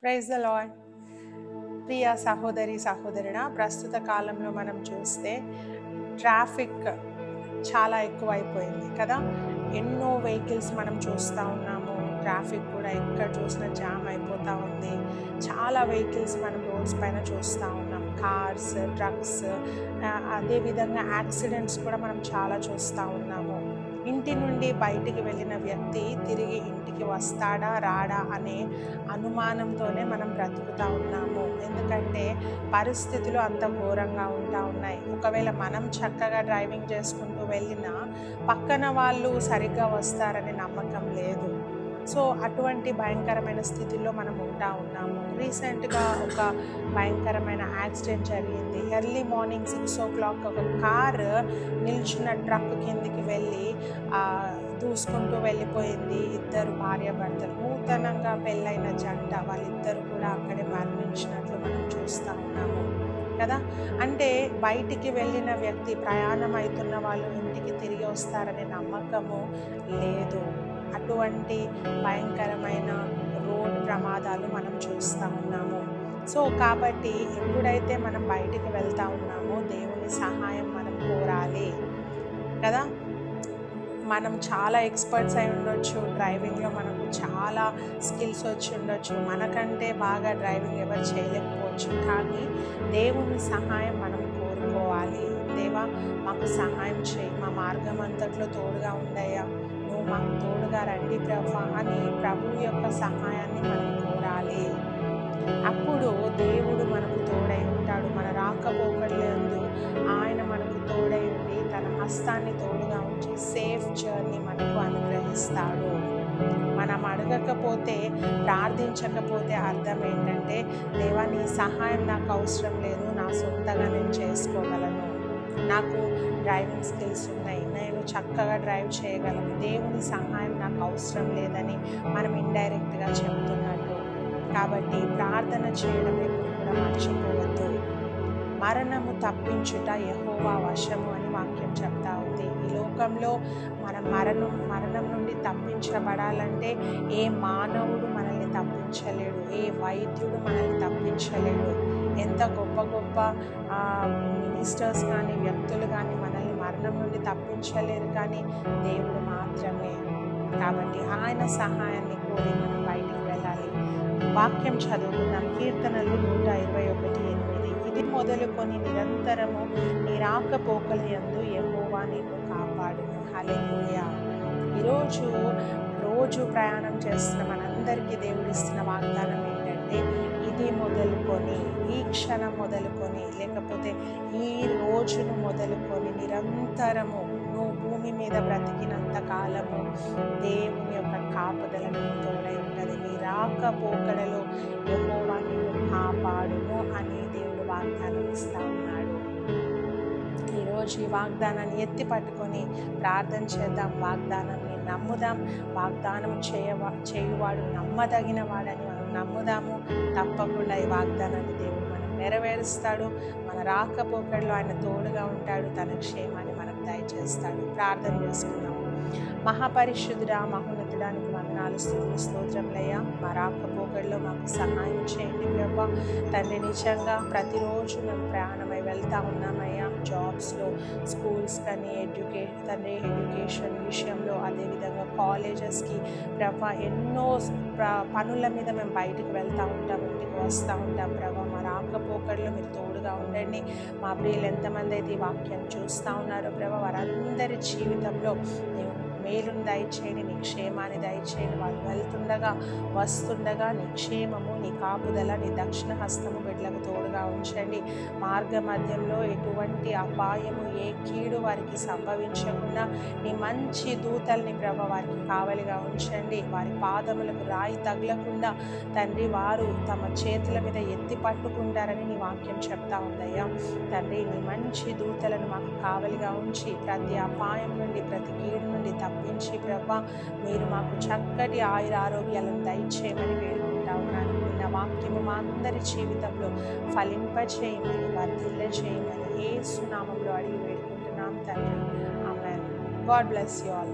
Praise the lord. ప్రియ సహోదరి సహోదరుడా, ప్రస్తుత కాలంలో మనం చూస్తే ట్రాఫిక్ చాలా ఎక్కువైపోయింది కదా. ఎన్నో వెహికల్స్ మనం చూస్తూ ఉన్నాము. ట్రాఫిక్ కూడా ఎక్కడ చూసినా జామ్ అయిపోతూ ఉంది. చాలా వెహికల్స్ మనం రోడ్స్ పైన చూస్తూ ఉన్నాం. కార్స్, ట్రక్స్, అదేవిధంగా యాక్సిడెంట్స్ కూడా మనం చాలా చూస్తూ ఉన్నాము. ఇంటి నుండి బయటికి వెళ్ళిన వ్యక్తి తిరిగి ఇంటికి వస్తాడా రాడా అనే అనుమానంతోనే మనం బ్రతుకుతూ ఉన్నాము. ఎందుకంటే పరిస్థితులు అంత ఘోరంగా ఉంటా ఉన్నాయి. ఒకవేళ మనం చక్కగా డ్రైవింగ్ చేసుకుంటూ వెళ్ళినా పక్కన వాళ్ళు సరిగ్గా వస్తారనే నమ్మకం లేదు. సో అటువంటి భయంకరమైన స్థితిలో మనం ఉంటా ఉన్నాము. రీసెంట్గా ఒక భయంకరమైన యాక్సిడెంట్ జరిగింది. ఎర్లీ మార్నింగ్ 6 o'clock ఒక కారు నిల్చున్న ట్రక్ కిందికి వెళ్ళి దూసుకుంటూ వెళ్ళిపోయింది. ఇద్దరు భార్యాభర్తలు, నూతనంగా పెళ్ళైన జంట, వాళ్ళిద్దరు కూడా అక్కడే మరణించినట్లు మనం చూస్తూ ఉన్నాము కదా. అంటే బయటికి వెళ్ళిన వ్యక్తి, ప్రయాణం అవుతున్న వాళ్ళు ఇంటికి తిరిగి వస్తారనే నమ్మకము లేదు. అటువంటి భయంకరమైన రోడ్ ప్రమాదాలు మనం చూస్తూ ఉన్నాము. సో కాబట్టి ఎప్పుడైతే మనం బయటికి వెళ్తూ ఉన్నామో దేవుని సహాయం మనం కోరాలి కదా. మనం చాలా ఎక్స్పర్ట్స్ అయి ఉండొచ్చు, డ్రైవింగ్లో మనకు చాలా స్కిల్స్ వచ్చి ఉండొచ్చు, మనకంటే బాగా డ్రైవింగ్ ఎవరు చేయలేకపోవచ్చు. కానీ దేవుని సహాయం మనం కోరుకోవాలి. దేవా మాకు సహాయం చేయి, మా మార్గం అంతట్లో తోడుగా ఉండయ్యా, నువ్వు మాకు తోడుగా రండి ప్రభా అని ప్రభు యొక్క సహాయాన్ని మనం కోరాలి. అప్పుడు దేవుడు మనకు తోడై ఉంటాడు. మన రాకపోకలందు ఆయన మనకు తోడై ఉండి తన హస్తాన్ని తోడుగా ఉంచి సేఫ్ జర్నీ మనకు అనుగ్రహిస్తాడు. మనం అడగకపోతే, ప్రార్థించకపోతే అర్థం ఏంటంటే, దేవా నీ సహాయం నాకు అవసరం లేదు, నా సొంతగా నేను చేసుకోగలను, నాకు డ్రైవింగ్ స్కిల్స్ ఉన్నాయి, నేను చక్కగా డ్రైవ్ చేయగలను, దేవుని సహాయం నాకు అవసరం లేదని మనం ఇండైరెక్ట్గా చెప్తున్నట్టు. కాబట్టి ప్రార్థన చేయడం ఎప్పుడు కూడా మర్చిపోవద్దు. మరణము తప్పించుట యెహోవా వశము అని వాక్యం చెప్తా ఉంది. ఈ లోకంలో మనం మరణం నుండి తప్పించబడాలంటే ఏ మానవుడు మనల్ని తప్పించలేడు, ఏ వైద్యుడు మనల్ని తప్పించలేడు. ఎంత గొప్ప గొప్ప మినిస్టర్స్ కానీ వ్యక్తులు కానీ మనల్ని మరణం నుండి తప్పించలేరు, కానీ దేవుడు మాత్రమే. కాబట్టి ఆయన సహాయాన్ని కోరి మనం బయటికి వెళ్ళాలి. వాక్యం చదువుకుందాం. కీర్తనలు 121:8. ఇది మొదలుకొని నిరంతరము నీ రాకపోకల యందు యెహోవా నీకు కాపాడును. హల్లెలూయా. రోజు ప్రయాణం చేస్తున్న మనందరికీ దేవుడిస్తున్న వాగ్దానం ఏంటంటే, ఇది మొదలుకొని, ఈ క్షణం మొదలుకొని, లేకపోతే ఈ రోజును మొదలుకొని నిరంతరము నువ్వు భూమి మీద బ్రతికినంత కాలము దేవుని యొక్క కాపుదల నీకు తోడై ఉంటుంది. నీ రాకపోకడలో యెహోవా నిన్ను కాపాడును అని దేవుడు వాగ్దానం ఇస్తూ ఉన్నాడు. ఈరోజు ఈ వాగ్దానాన్ని ఎత్తి పట్టుకొని ప్రార్థన చేద్దాం. వాగ్దానాన్ని నమ్ముదాం. వాగ్దానం చేయువాడు నమ్మదగిన వాడని మనం నమ్ముదాము. తప్పకుండా ఈ వాగ్దానాన్ని దేవుడు మనం నెరవేరుస్తాడు. మన రాకపోకడలో ఆయన తోడుగా ఉంటాడు. తన క్షేమాన్ని మనకు దయచేస్తాడు. ప్రార్థన చేసుకుందాం. మహాపరిశుద్ధుడా, మహోన్నతుడానికి వందనాలు, స్తుతులు, స్తోత్రములయ్యా. మా రాకపోకడలో మాకు సహాయం చేయండి ప్రభా. తండ్రి, నిజంగా ప్రతిరోజు మేము ప్రయాణమై వెళ్తూ ఉన్నామయ్యా. జాబ్స్లో, స్కూల్స్ కానీ, ఎడ్యుకేషన్ విషయంలో, అదేవిధంగా కాలేజెస్కి ప్రభా, ఎన్నో పనుల మీద మేము బయటికి వెళ్తూ ఉంటాం, ఇంటికి వస్తూ ఉంటాం ప్రభా. మా రాకపోకడలో మీరు తోడుగా ఉండండి. మా ప్రియులు ఎంతమంది అయితే ఈ వాక్యం చూస్తూ ఉన్నారో ప్రభా, వారందరి జీవితంలో మేలుని దయచేయండి, నీ క్షేమాన్ని దయచేయండి. వాళ్ళు వెళ్తుండగా వస్తుండగా నీ క్షేమము, నీ కాపుదల, నీ దక్షిణ హస్తము బిడ్డలకు తోడుగా ఉంచండి. మార్గ మధ్యంలో ఎటువంటి అపాయము, ఏ కీడు వారికి సంభవించకుండా నీ మంచి దూతల్ని ప్రభ వారికి కావలిగా ఉంచండి. వారి పాదములకు రాయి తగలకుండా తండ్రి వారు తమ చేతుల మీద ఎత్తి పట్టుకుంటారని నీ వాక్యం చెప్తా ఉందయ్యా. తండ్రి, నీ మంచి దూతలను మాకు కావలిగా ఉంచి ప్రతి అపాయం నుండి, ప్రతి కీడు నుండి తప్పించి ప్రభా, మీరు మాకు చక్కటి ఆయురారోగ్యాలను దయచేయమని వేడుకుంటా ఉన్నాను. నా వాక్యము మా అందరి జీవితంలో ఫలింపచేయమని, వర్ధిల్ల చేయమని యేసు నామములో అడిగి వేడుకుంటున్నాం తండ్రి. Amen. God bless you all.